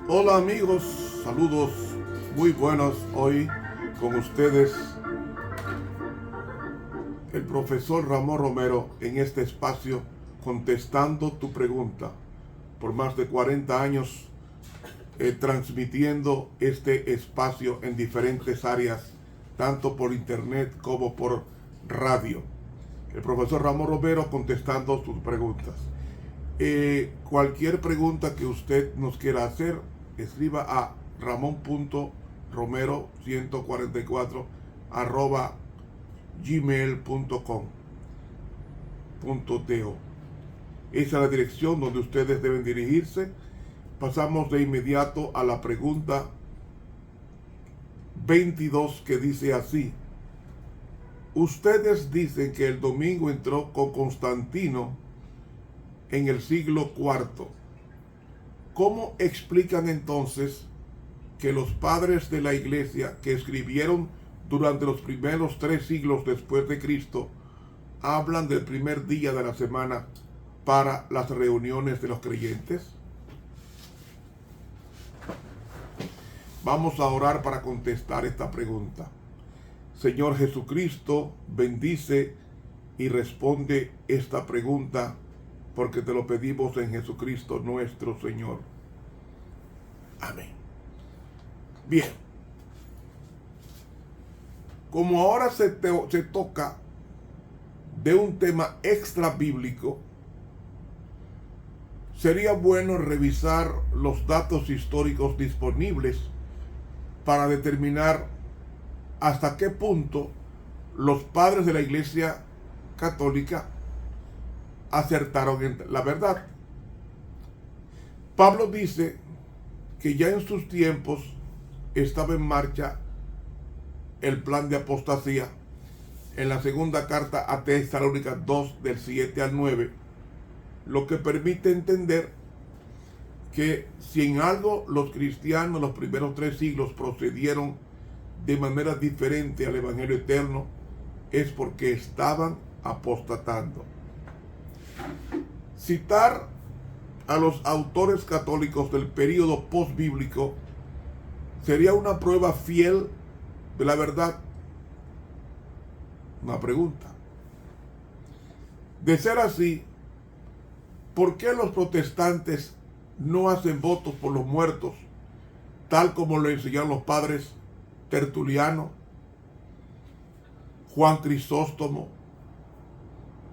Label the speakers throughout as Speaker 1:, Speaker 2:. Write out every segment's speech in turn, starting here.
Speaker 1: Hola amigos, saludos muy buenos hoy con ustedes, el profesor Ramón Romero en este espacio contestando tu pregunta. Por más de 40 años transmitiendo este espacio en diferentes áreas, tanto por internet como por radio. El profesor Ramón Romero contestando tus preguntas. Cualquier pregunta que usted nos quiera hacer, escriba a ramon.romero144 gmail.com.do. Esa es la dirección donde ustedes deben dirigirse. Pasamos de inmediato a la pregunta 22, que dice así: ustedes dicen que el domingo entró con Constantino en el siglo IV. ¿Cómo explican entonces que los padres de la iglesia que escribieron durante los primeros 3 siglos después de Cristo hablan del primer día de la semana para las reuniones de los creyentes? Vamos a orar para contestar esta pregunta. Señor Jesucristo, bendice y responde esta pregunta, porque te lo pedimos en Jesucristo nuestro Señor. Amén. Bien. Como ahora se toca de un tema extra bíblico, sería bueno revisar los datos históricos disponibles para determinar hasta qué punto los padres de la Iglesia Católica acertaron en la verdad. Pablo dice que ya en sus tiempos estaba en marcha el plan de apostasía en la segunda carta a Tesalónica 2 del 7 al 9, lo que permite entender que si en algo los cristianos los primeros 3 siglos procedieron de manera diferente al Evangelio eterno, es porque estaban apostatando. Citar a los autores católicos del período postbíblico sería una prueba fiel de la verdad. Una pregunta. De ser así, ¿por qué los protestantes no hacen votos por los muertos, tal como lo enseñaron los padres Tertuliano, Juan Crisóstomo,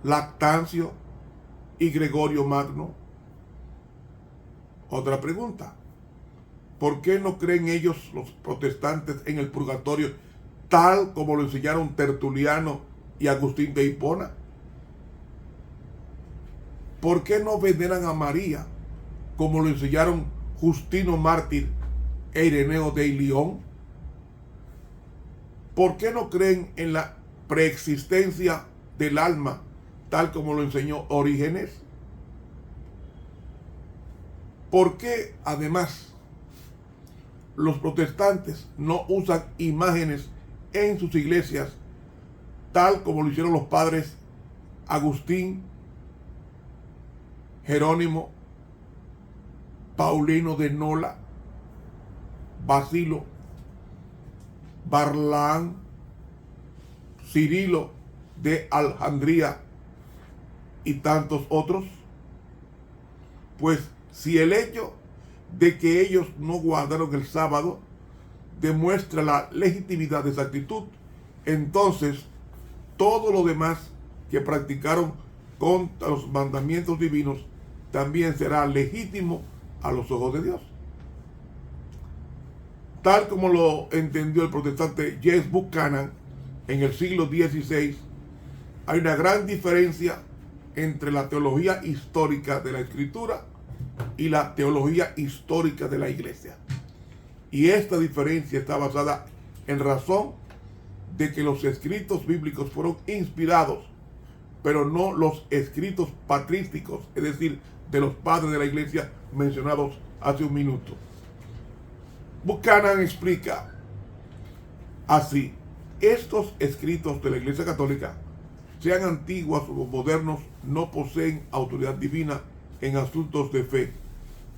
Speaker 1: Lactancio y Gregorio Magno? Otra pregunta. ¿Por qué no creen ellos, los protestantes, en el purgatorio, tal como lo enseñaron Tertuliano y Agustín de Hipona? ¿Por qué no veneran a María, como lo enseñaron Justino Mártir e Ireneo de León? ¿Por qué no creen en la preexistencia del alma, tal como lo enseñó Orígenes? ¿Por qué, además, los protestantes no usan imágenes en sus iglesias, tal como lo hicieron los padres Agustín, Jerónimo, Paulino de Nola, Basilo, Barlaán, Cirilo de Alejandría y tantos otros? Pues si el hecho de que ellos no guardaron el sábado demuestra la legitimidad de esa actitud, entonces todo lo demás que practicaron contra los mandamientos divinos también será legítimo a los ojos de Dios. Tal como lo entendió el protestante James Buchanan en el siglo XVI, hay una gran diferencia entre la teología histórica de la Escritura y la teología histórica de la Iglesia. Y esta diferencia está basada en razón de que los escritos bíblicos fueron inspirados, pero no los escritos patrísticos, es decir, de los padres de la Iglesia mencionados hace un minuto. Buchanan explica así: estos escritos de la Iglesia Católica, sean antiguos o modernos, no poseen autoridad divina en asuntos de fe,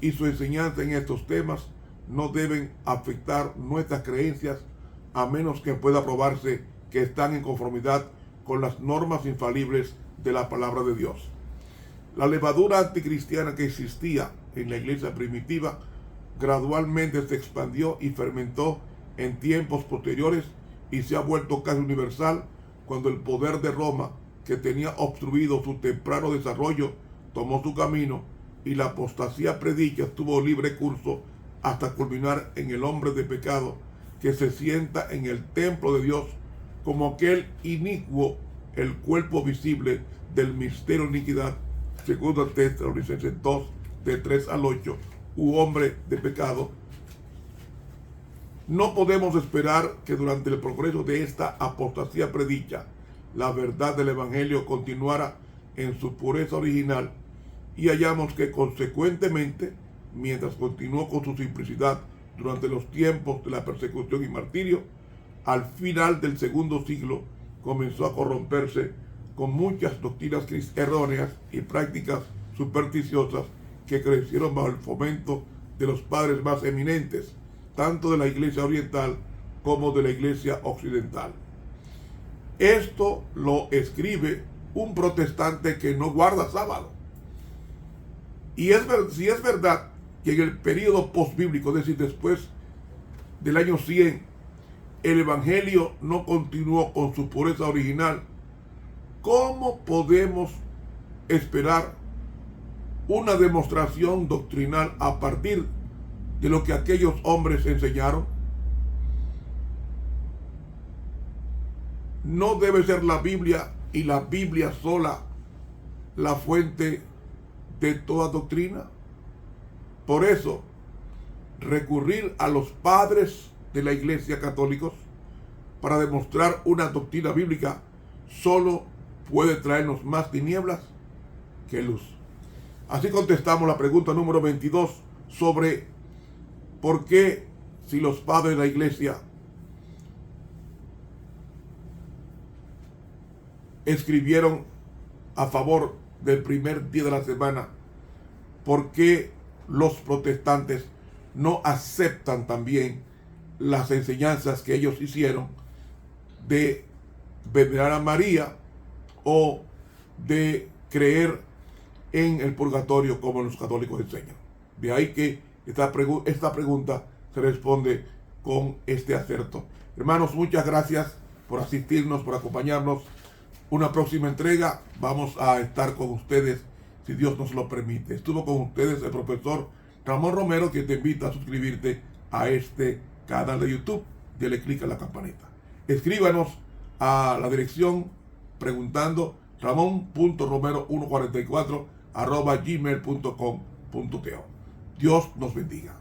Speaker 1: y su enseñanza en estos temas no deben afectar nuestras creencias a menos que pueda probarse que están en conformidad con las normas infalibles de la palabra de Dios. La levadura anticristiana que existía en la iglesia primitiva gradualmente se expandió y fermentó en tiempos posteriores y se ha vuelto casi universal cuando el poder de Roma, que tenía obstruido su temprano desarrollo, tomó su camino y la apostasía predicha tuvo libre curso hasta culminar en el hombre de pecado que se sienta en el templo de Dios como aquel inicuo, el cuerpo visible del misterio de iniquidad, según Tesalonicenses 2, de 3 al 8, hombre de pecado. No podemos esperar que durante el progreso de esta apostasía predicha, la verdad del Evangelio continuara en su pureza original y hallamos que consecuentemente, mientras continuó con su simplicidad durante los tiempos de la persecución y martirio, al final del segundo siglo comenzó a corromperse con muchas doctrinas erróneas y prácticas supersticiosas que crecieron bajo el fomento de los padres más eminentes, tanto de la iglesia oriental como de la iglesia occidental. Esto lo escribe un protestante que no guarda sábado. Y si es verdad que en el periodo postbíblico, es decir, después del año 100, el Evangelio no continuó con su pureza original, ¿cómo podemos esperar una demostración doctrinal a partir de lo que aquellos hombres enseñaron? No debe ser la Biblia y la Biblia sola la fuente de toda doctrina. Por eso, recurrir a los padres de la Iglesia católicos para demostrar una doctrina bíblica solo puede traernos más tinieblas que luz. Así contestamos la pregunta número 22 sobre por qué, si los padres de la Iglesia escribieron a favor del primer día de la semana, ¿por qué los protestantes no aceptan también las enseñanzas que ellos hicieron de venerar a María o de creer en el purgatorio como los católicos enseñan? De ahí que esta pregunta se responde con este acerto. Hermanos, muchas gracias por asistirnos, por acompañarnos. Una próxima entrega vamos a estar con ustedes, si Dios nos lo permite. Estuvo con ustedes el profesor Ramón Romero, que te invita a suscribirte a este canal de YouTube. Dale clic a la campanita. Escríbanos a la dirección preguntando ramon.romero144@gmail.com.to. Dios nos bendiga.